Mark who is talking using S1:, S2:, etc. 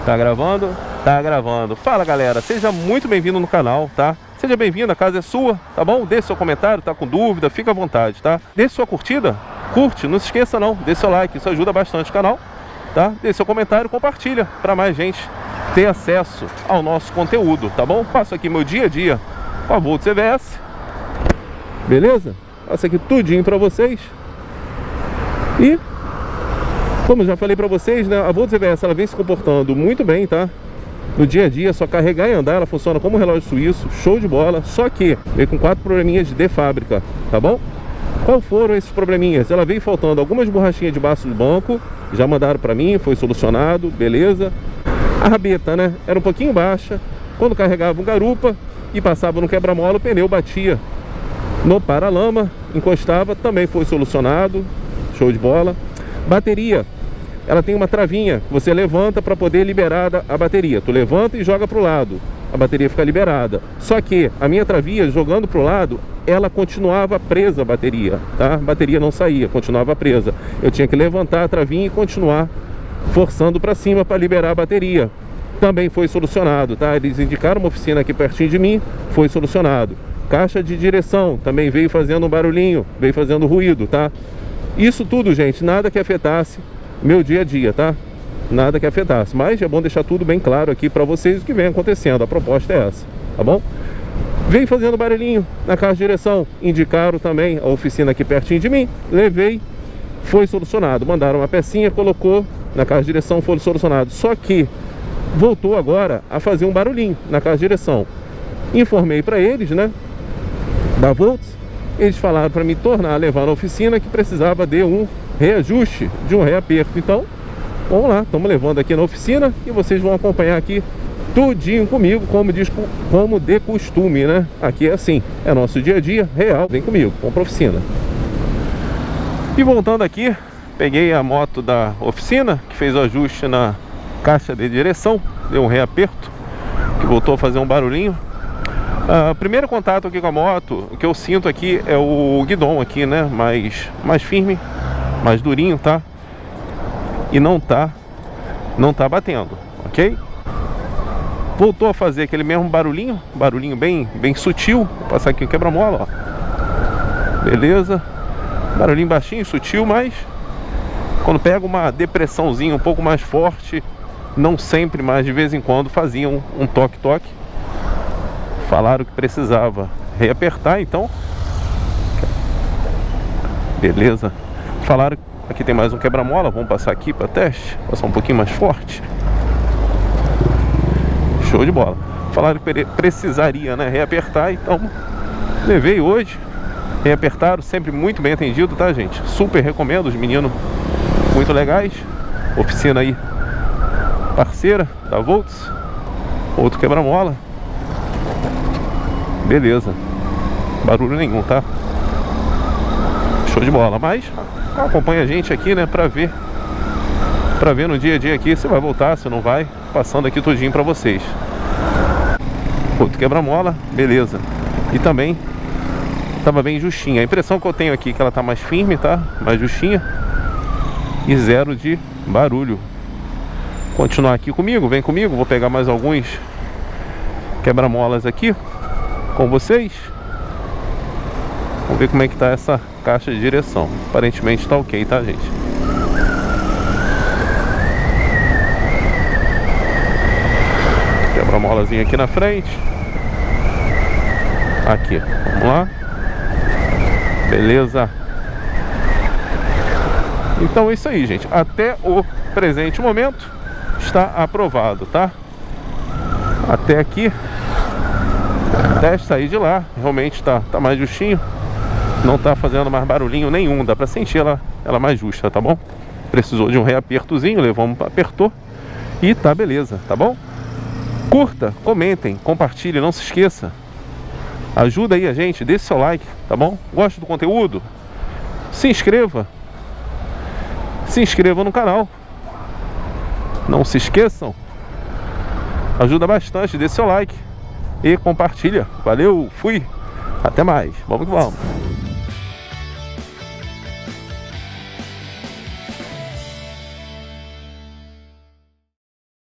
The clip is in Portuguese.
S1: Tá gravando? Tá gravando. Fala, galera, seja muito bem-vindo no canal, tá? Seja bem-vindo, a casa é sua, tá bom? Deixe seu comentário, tá com dúvida, fica à vontade, tá? Deixe sua curtida, curte, não se esqueça não, deixe seu like, isso ajuda bastante o canal, tá? Deixe seu comentário, compartilha para mais gente ter acesso ao nosso conteúdo, tá bom? Faço aqui meu dia a dia com a Volts EVS, beleza? Faço aqui tudinho para vocês. E como eu já falei para vocês, né, a Volts EVS ela vem se comportando muito bem, tá? No dia a dia, só carregar e andar, ela funciona como relógio suíço, show de bola. Só que veio com 4 probleminhas de fábrica, tá bom? Qual foram esses probleminhas? Ela veio faltando algumas borrachinhas debaixo do banco, já mandaram para mim, foi solucionado, beleza. A rabeta, né, era um pouquinho baixa. Quando carregava um garupa e passava no quebra-mola, o pneu batia no paralama, encostava, também foi solucionado, show de bola. Bateria, ela tem uma travinha que você levanta para poder liberar a bateria. Tu levanta e joga para o lado, a bateria fica liberada. Só que a minha travinha, jogando para o lado, ela continuava presa, a bateria, tá? A bateria não saía, continuava presa. Eu tinha que levantar a travinha e continuar forçando para cima para liberar a bateria. Também foi solucionado, tá? Eles indicaram uma oficina aqui pertinho de mim, foi solucionado. Caixa de direção também veio fazendo um barulhinho, veio fazendo ruído, tá? Isso tudo, gente, nada que afetasse meu dia a dia, tá? Nada que afetasse, mas é bom deixar tudo bem claro aqui para vocês o que vem acontecendo. A proposta é essa, tá bom? Vem fazendo barulhinho na caixa de direção, indicaram também a oficina aqui pertinho de mim, levei, foi solucionado. Mandaram uma pecinha, colocou na caixa de direção, foi solucionado. Só que voltou agora a fazer um barulhinho na caixa de direção. Informei para eles, né, da Volts, eles falaram para me levar na oficina, que precisava de um reajuste, de um reaperto. Então, vamos lá, estamos levando aqui na oficina e vocês vão acompanhar aqui tudinho comigo, como de costume, né? Aqui é assim, é nosso dia a dia real. Vem comigo, vamos para a oficina. E voltando aqui, peguei a moto da oficina, que fez o ajuste na caixa de direção, deu um reaperto, que voltou a fazer um barulhinho. Primeiro contato aqui com a moto, o que eu sinto aqui é o guidão aqui, né? Mais firme, mais durinho, tá? E não tá batendo, ok? Voltou a fazer aquele mesmo barulhinho bem sutil. Vou passar aqui o quebra-mola, ó. Beleza. Barulhinho baixinho, sutil, mas quando pega uma depressãozinha um pouco mais forte, não sempre, mas de vez em quando fazia um toque-toque. Falaram que precisava reapertar, então beleza. Falaram que aqui tem mais um quebra-mola, vamos passar aqui para teste, passar um pouquinho mais forte. Show de bola. Falaram que precisaria, né, reapertar, então levei hoje, reapertaram, sempre muito bem atendido, tá, gente? Super recomendo, os meninos muito legais. Oficina aí parceira da Volts. Outro quebra-mola. Beleza, barulho nenhum, tá? Show de bola. Mas acompanha a gente aqui, né, pra ver no dia a dia aqui se vai voltar, se não vai. Passando aqui tudinho pra vocês. Outro quebra-mola, beleza. E também tava bem justinha. A impressão que eu tenho aqui é que ela tá mais firme, tá? Mais justinha. E zero de barulho. Continuar aqui comigo, vem comigo. Vou pegar mais alguns quebra-molas aqui com vocês. Vamos ver como é que tá essa caixa de direção. Aparentemente tá ok, tá, gente? Quebra-molazinha aqui na frente. Aqui, vamos lá. Beleza. Então é isso aí, gente. Até o presente momento está aprovado, tá? Até aqui, até sair de lá, realmente tá mais justinho. Não tá fazendo mais barulhinho nenhum. Dá pra sentir ela mais justa, tá bom? Precisou de um reapertozinho, levamos, apertou. E tá beleza, tá bom? Curta, comentem, compartilhem, não se esqueça. Ajuda aí a gente, deixe seu like, tá bom? Gosta do conteúdo? Se inscreva no canal. Não se esqueçam. Ajuda bastante, deixe seu like e compartilha. Valeu, fui. Até mais. Vamos que vamos.